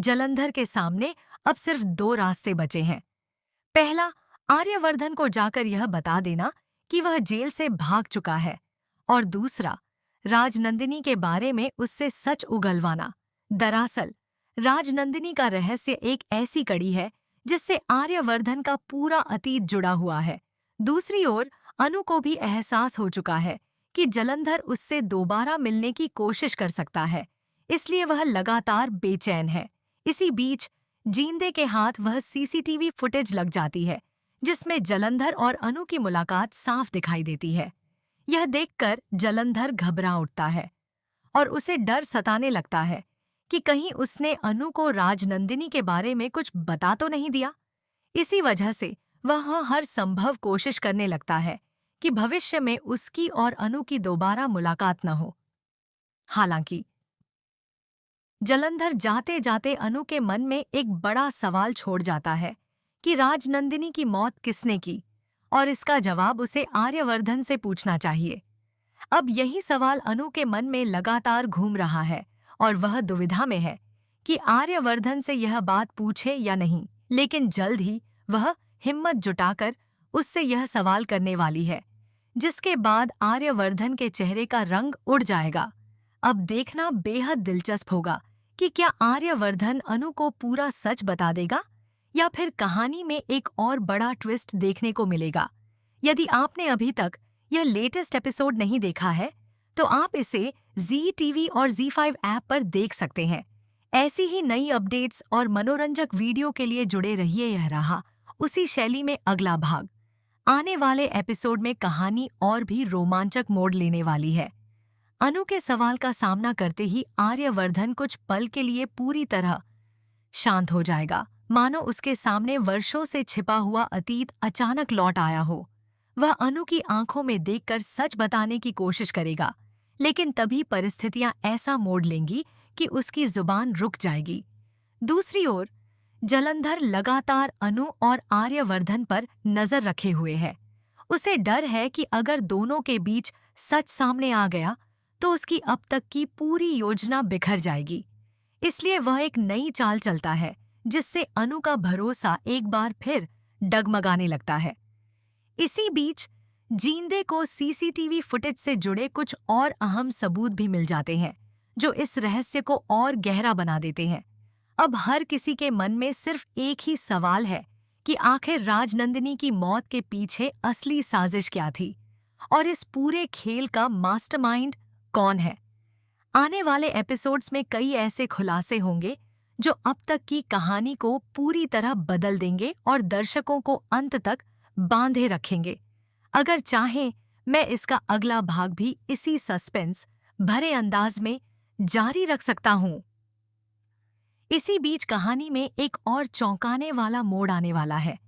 जलंधर के सामने अब सिर्फ दो रास्ते बचे हैं। पहला, आर्यवर्धन को जाकर यह बता देना कि वह जेल से भाग चुका है, और दूसरा, राजनंदिनी के बारे में उससे सच उगलवाना। दरअसल राजनंदिनी का रहस्य एक ऐसी कड़ी है जिससे आर्यवर्धन का पूरा अतीत जुड़ा हुआ है। दूसरी ओर अनु को भी एहसास हो चुका है कि जलंधर उससे दोबारा मिलने की कोशिश कर सकता है, इसलिए वह लगातार बेचैन है। इसी बीच जींदे के हाथ वह सीसीटीवी फुटेज लग जाती है जिसमें जलंधर और अनु की मुलाकात साफ दिखाई देती है। यह देखकर जलंधर घबरा उठता है और उसे डर सताने लगता है कि कहीं उसने अनु को राजनंदिनी के बारे में कुछ बता तो नहीं दिया। इसी वजह से वह हर संभव कोशिश करने लगता है कि भविष्य में उसकी और अनु की दोबारा मुलाकात न हो। हालांकि जलंधर जाते जाते अनु के मन में एक बड़ा सवाल छोड़ जाता है कि राजनंदिनी की मौत किसने की, और इसका जवाब उसे आर्यवर्धन से पूछना चाहिए। अब यही सवाल अनु के मन में लगातार घूम रहा है और वह दुविधा में है कि आर्यवर्धन से यह बात पूछे या नहीं, लेकिन जल्द ही वह हिम्मत जुटाकर उससे यह सवाल करने वाली है, जिसके बाद आर्यवर्धन के चेहरे का रंग उड़ जाएगा। अब देखना बेहद दिलचस्प होगा कि क्या आर्यवर्धन अनु को पूरा सच बता देगा या फिर कहानी में एक और बड़ा ट्विस्ट देखने को मिलेगा। यदि आपने अभी तक यह लेटेस्ट एपिसोड नहीं देखा है तो आप इसे ZTV और ZEE5 ऐप पर देख सकते हैं। ऐसी ही नई अपडेट्स और मनोरंजक वीडियो के लिए जुड़े रहिए। यह रहा उसी शैली में अगला भाग। आने वाले एपिसोड में कहानी और भी रोमांचक मोड़ लेने वाली है। अनु के सवाल का सामना करते ही आर्यवर्धन कुछ पल के लिए पूरी तरह शांत हो जाएगा, मानो उसके सामने वर्षों से छिपा हुआ अतीत अचानक लौट आया हो। वह अनु की आंखों में देखकर सच बताने की कोशिश करेगा, लेकिन तभी परिस्थितियां ऐसा मोड़ लेंगी कि उसकी जुबान रुक जाएगी। दूसरी ओर जलंधर लगातार अनु और आर्यवर्धन पर नजर रखे हुए है। उसे डर है कि अगर दोनों के बीच सच सामने आ गया तो उसकी अब तक की पूरी योजना बिखर जाएगी। इसलिए वह एक नई चाल चलता है जिससे अनु का भरोसा एक बार फिर डगमगाने लगता है। इसी बीच जींदे को सीसीटीवी फुटेज से जुड़े कुछ और अहम सबूत भी मिल जाते हैं जो इस रहस्य को और गहरा बना देते हैं। अब हर किसी के मन में सिर्फ एक ही सवाल है कि आखिर राजनंदिनी की मौत के पीछे असली साजिश क्या थी और इस पूरे खेल का मास्टरमाइंड कौन है। आने वाले एपिसोड्स में कई ऐसे खुलासे होंगे जो अब तक की कहानी को पूरी तरह बदल देंगे और दर्शकों को अंत तक बांधे रखेंगे। अगर चाहें मैं इसका अगला भाग भी इसी सस्पेंस भरे अंदाज में जारी रख सकता हूं। इसी बीच कहानी में एक और चौंकाने वाला मोड़ आने वाला है।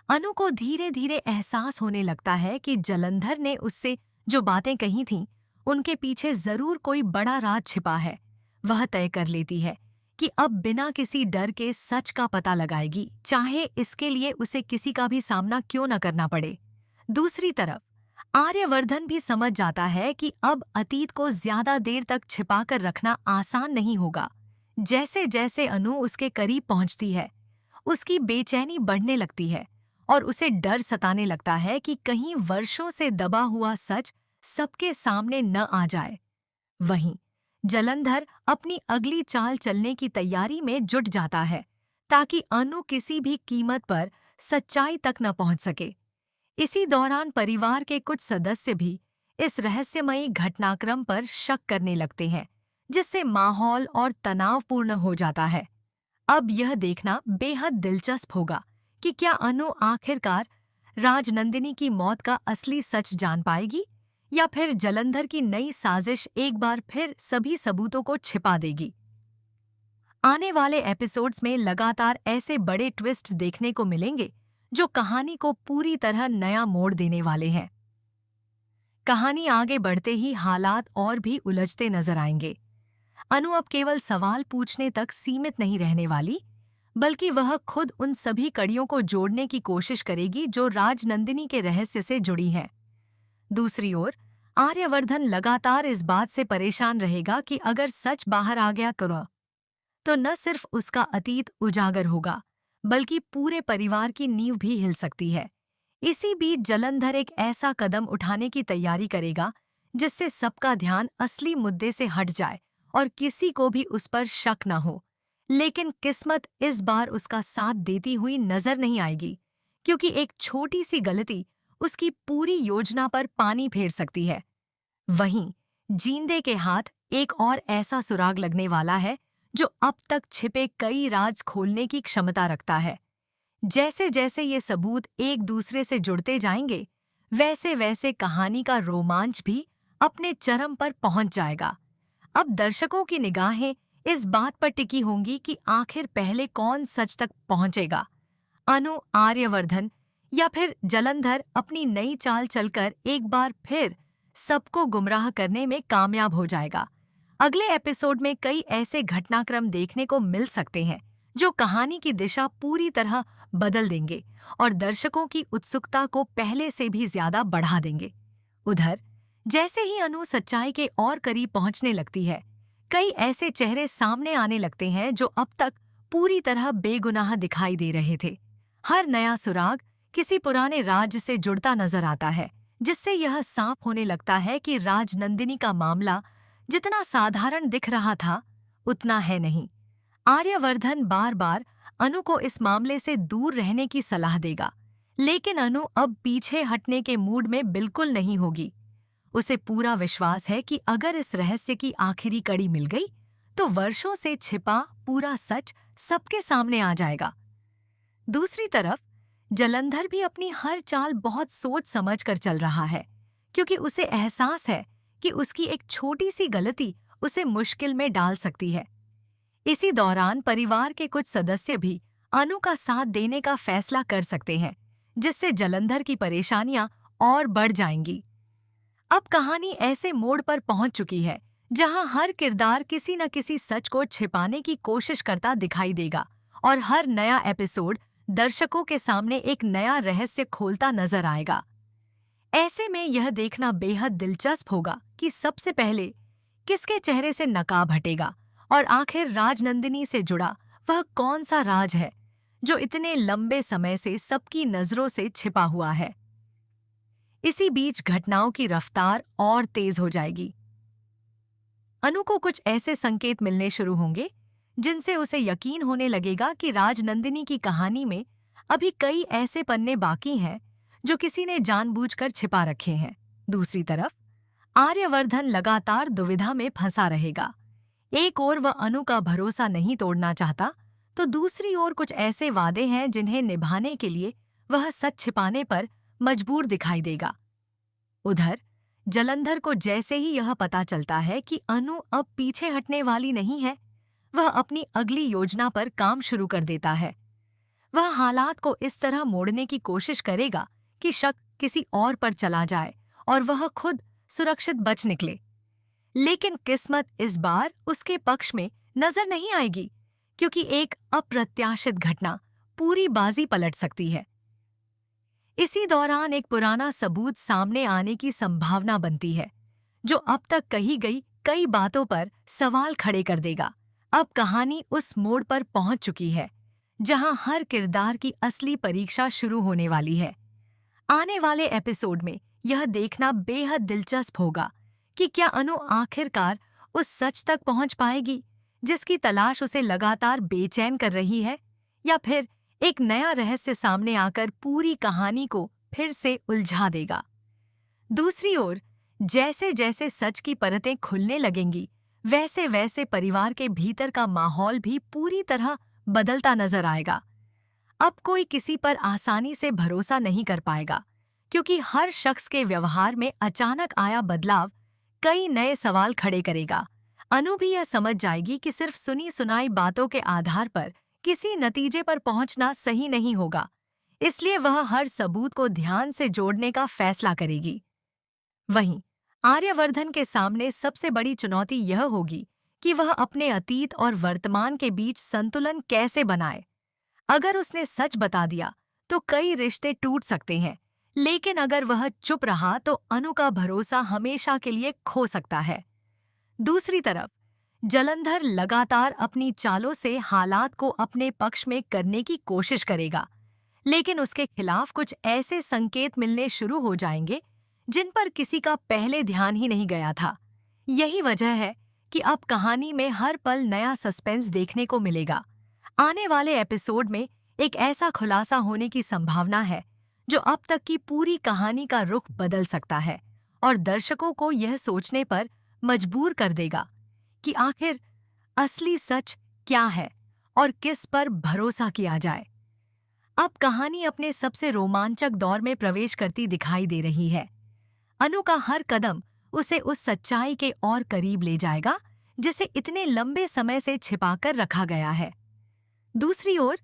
अनु को धीरे धीरे एहसास होने लगता है कि जलंधर ने उससे जो बातें कही थीं उनके पीछे जरूर कोई बड़ा राज छिपा है। वह तय कर लेती है कि अब बिना किसी डर के सच का पता लगाएगी, चाहे इसके लिए उसे किसी का भी सामना क्यों न करना पड़े। दूसरी तरफ आर्यवर्धन भी समझ जाता है कि अब अतीत को ज्यादा देर तक छिपाकर रखना आसान नहीं होगा। जैसे जैसे अनु उसके करीब पहुंचती है उसकी बेचैनी बढ़ने लगती है और उसे डर सताने लगता है कि कहीं वर्षों से दबा हुआ सच सबके सामने न आ जाए। वहीं जलंधर अपनी अगली चाल चलने की तैयारी में जुट जाता है ताकि अनु किसी भी कीमत पर सच्चाई तक न पहुंच सके। इसी दौरान परिवार के कुछ सदस्य भी इस रहस्यमयी घटनाक्रम पर शक करने लगते हैं, जिससे माहौल और तनावपूर्ण हो जाता है। अब यह देखना बेहद दिलचस्प होगा कि क्या अनु आखिरकार राजनंदिनी की मौत का असली सच जान पाएगी या फिर जलंधर की नई साजिश एक बार फिर सभी सबूतों को छिपा देगी। आने वाले एपिसोड्स में लगातार ऐसे बड़े ट्विस्ट देखने को मिलेंगे जो कहानी को पूरी तरह नया मोड़ देने वाले हैं। कहानी आगे बढ़ते ही हालात और भी उलझते नजर आएंगे। अनु अब केवल सवाल पूछने तक सीमित नहीं रहने वाली, बल्कि वह खुद उन सभी कड़ियों को जोड़ने की कोशिश करेगी जो राजनंदिनी के रहस्य से जुड़ी हैं। दूसरी ओर आर्यवर्धन लगातार इस बात से परेशान रहेगा कि अगर सच बाहर आ गया तो तो न सिर्फ उसका अतीत उजागर होगा, बल्कि पूरे परिवार की नींव भी हिल सकती है। इसी बीच जलंधर एक ऐसा कदम उठाने की तैयारी करेगा जिससे सबका ध्यान असली मुद्दे से हट जाए और किसी को भी उस पर शक न हो। लेकिन किस्मत इस बार उसका साथ देती हुई नजर नहीं आएगी, क्योंकि एक छोटी सी गलती उसकी पूरी योजना पर पानी फेर सकती है। वहीं जींदे के हाथ एक और ऐसा सुराग लगने वाला है जो अब तक छिपे कई राज खोलने की क्षमता रखता है। जैसे जैसे ये सबूत एक दूसरे से जुड़ते जाएंगे, वैसे वैसे कहानी का रोमांच भी अपने चरम पर पहुंच जाएगा। अब दर्शकों की निगाहें इस बात पर टिकी होंगी कि आखिर पहले कौन सच तक पहुंचेगा, अनु, आर्यवर्धन या फिर जलंधर अपनी नई चाल चलकर एक बार फिर सबको गुमराह करने में कामयाब हो जाएगा। अगले एपिसोड में कई ऐसे घटनाक्रम देखने को मिल सकते हैं जो कहानी की दिशा पूरी तरह बदल देंगे और दर्शकों की उत्सुकता को पहले से भी ज्यादा बढ़ा देंगे। उधर जैसे ही अनु सच्चाई के और करीब पहुंचने लगती है, कई ऐसे चेहरे सामने आने लगते हैं जो अब तक पूरी तरह बेगुनाह दिखाई दे रहे थे। हर नया सुराग किसी पुराने राज से जुड़ता नजर आता है, जिससे यह साफ होने लगता है कि राजनंदिनी का मामला जितना साधारण दिख रहा था उतना है नहीं। आर्यवर्धन बार बार अनु को इस मामले से दूर रहने की सलाह देगा, लेकिन अनु अब पीछे हटने के मूड में बिल्कुल नहीं होगी। उसे पूरा विश्वास है कि अगर इस रहस्य की आखिरी कड़ी मिल गई तो वर्षों से छिपा पूरा सच सबके सामने आ जाएगा। दूसरी तरफ जलंधर भी अपनी हर चाल बहुत सोच समझ कर चल रहा है, क्योंकि उसे एहसास है कि उसकी एक छोटी सी गलती उसे मुश्किल में डाल सकती है। इसी दौरान परिवार के कुछ सदस्य भी अनु का साथ देने का फैसला कर सकते हैं, जिससे जलंधर की परेशानियां और बढ़ जाएंगी। अब कहानी ऐसे मोड़ पर पहुंच चुकी है जहां हर किरदार किसी न किसी सच को छिपाने की कोशिश करता दिखाई देगा और हर नया एपिसोड दर्शकों के सामने एक नया रहस्य खोलता नजर आएगा। ऐसे में यह देखना बेहद दिलचस्प होगा कि सबसे पहले किसके चेहरे से नकाब हटेगा और आखिर राजनंदिनी से जुड़ा वह कौन सा राज है जो इतने लंबे समय से सबकी नजरों से छिपा हुआ है। इसी बीच घटनाओं की रफ्तार और तेज हो जाएगी। अनु को कुछ ऐसे संकेत मिलने शुरू होंगे जिनसे उसे यकीन होने लगेगा कि राजनंदिनी की कहानी में अभी कई ऐसे पन्ने बाकी हैं जो किसी ने जानबूझकर छिपा रखे हैं। दूसरी तरफ आर्यवर्धन लगातार दुविधा में फंसा रहेगा। एक ओर वह अनु का भरोसा नहीं तोड़ना चाहता, तो दूसरी ओर कुछ ऐसे वादे हैं जिन्हें निभाने के लिए वह सच छिपाने पर मजबूर दिखाई देगा। उधर जलंधर को जैसे ही यह पता चलता है कि अनु अब पीछे हटने वाली नहीं है, वह अपनी अगली योजना पर काम शुरू कर देता है। वह हालात को इस तरह मोड़ने की कोशिश करेगा कि शक किसी और पर चला जाए और वह खुद सुरक्षित बच निकले। लेकिन किस्मत इस बार उसके पक्ष में नजर नहीं आएगी, क्योंकि एक अप्रत्याशित घटना पूरी बाजी पलट सकती है। इसी दौरान एक पुराना सबूत सामने आने की संभावना बनती है, जो अब तक कही गई कई बातों पर सवाल खड़े कर देगा। अब कहानी उस मोड़ पर पहुंच चुकी है जहां हर किरदार की असली परीक्षा शुरू होने वाली है। आने वाले एपिसोड में यह देखना बेहद दिलचस्प होगा कि क्या अनु आखिरकार उस सच तक पहुंच पाएगी जिसकी तलाश उसे लगातार बेचैन कर रही है, या फिर एक नया रहस्य सामने आकर पूरी कहानी को फिर से उलझा देगा। दूसरी ओर जैसे जैसे सच की परतें खुलने लगेंगी, वैसे वैसे परिवार के भीतर का माहौल भी पूरी तरह बदलता नजर आएगा। अब कोई किसी पर आसानी से भरोसा नहीं कर पाएगा, क्योंकि हर शख्स के व्यवहार में अचानक आया बदलाव कई नए सवाल खड़े करेगा। अनु भी यह समझ जाएगी कि सिर्फ सुनी सुनाई बातों के आधार पर किसी नतीजे पर पहुंचना सही नहीं होगा, इसलिए वह हर सबूत को ध्यान से जोड़ने का फैसला करेगी। वहीं आर्यवर्धन के सामने सबसे बड़ी चुनौती यह होगी कि वह अपने अतीत और वर्तमान के बीच संतुलन कैसे बनाए। अगर उसने सच बता दिया तो कई रिश्ते टूट सकते हैं, लेकिन अगर वह चुप रहा तो अनु का भरोसा हमेशा के लिए खो सकता है। दूसरी तरफ जलंधर लगातार अपनी चालों से हालात को अपने पक्ष में करने की कोशिश करेगा, लेकिन उसके खिलाफ कुछ ऐसे संकेत मिलने शुरू हो जाएंगे जिन पर किसी का पहले ध्यान ही नहीं गया था। यही वजह है कि अब कहानी में हर पल नया सस्पेंस देखने को मिलेगा। आने वाले एपिसोड में एक ऐसा खुलासा होने की संभावना है जो अब तक की पूरी कहानी का रुख बदल सकता है और दर्शकों को यह सोचने पर मजबूर कर देगा कि आखिर असली सच क्या है और किस पर भरोसा किया जाए। अब कहानी अपने सबसे रोमांचक दौर में प्रवेश करती दिखाई दे रही है। अनु का हर कदम उसे उस सच्चाई के और करीब ले जाएगा जिसे इतने लंबे समय से छिपाकर रखा गया है। दूसरी ओर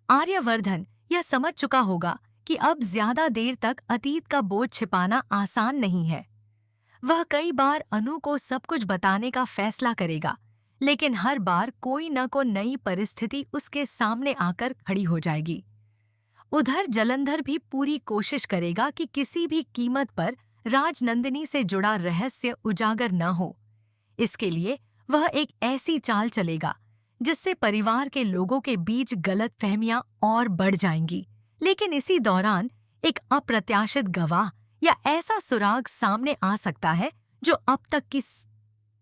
आर्यवर्धन यह समझ चुका होगा कि अब ज्यादा देर तक अतीत का बोझ छिपाना आसान नहीं है। वह कई बार अनु को सब कुछ बताने का फैसला करेगा, लेकिन हर बार कोई न कोई नई परिस्थिति उसके सामने आकर खड़ी हो जाएगी। उधर जलंधर भी पूरी कोशिश करेगा कि किसी भी कीमत पर राजनंदिनी से जुड़ा रहस्य उजागर न हो। इसके लिए वह एक ऐसी चाल चलेगा जिससे परिवार के लोगों के बीच गलतफहमियां और बढ़ जाएंगी। लेकिन इसी दौरान एक अप्रत्याशित गवाह या ऐसा सुराग सामने आ सकता है जो अब तक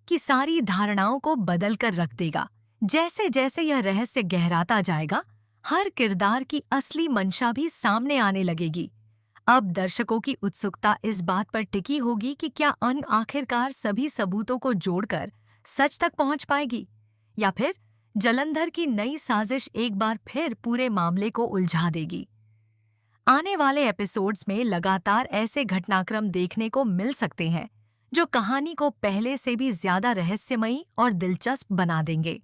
की सारी धारणाओं को बदल कर रख देगा। जैसे जैसे यह रहस्य गहराता जाएगा, हर किरदार की असली मंशा भी सामने आने लगेगी। अब दर्शकों की उत्सुकता इस बात पर टिकी होगी कि क्या अनु आखिरकार सभी सबूतों को जोड़कर सच तक पहुंच पाएगी, या फिर जलंधर की नई साजिश एक बार फिर पूरे मामले को उलझा देगी। आने वाले एपिसोड्स में लगातार ऐसे घटनाक्रम देखने को मिल सकते हैं जो कहानी को पहले से भी ज्यादा रहस्यमयी और दिलचस्प बना देंगे।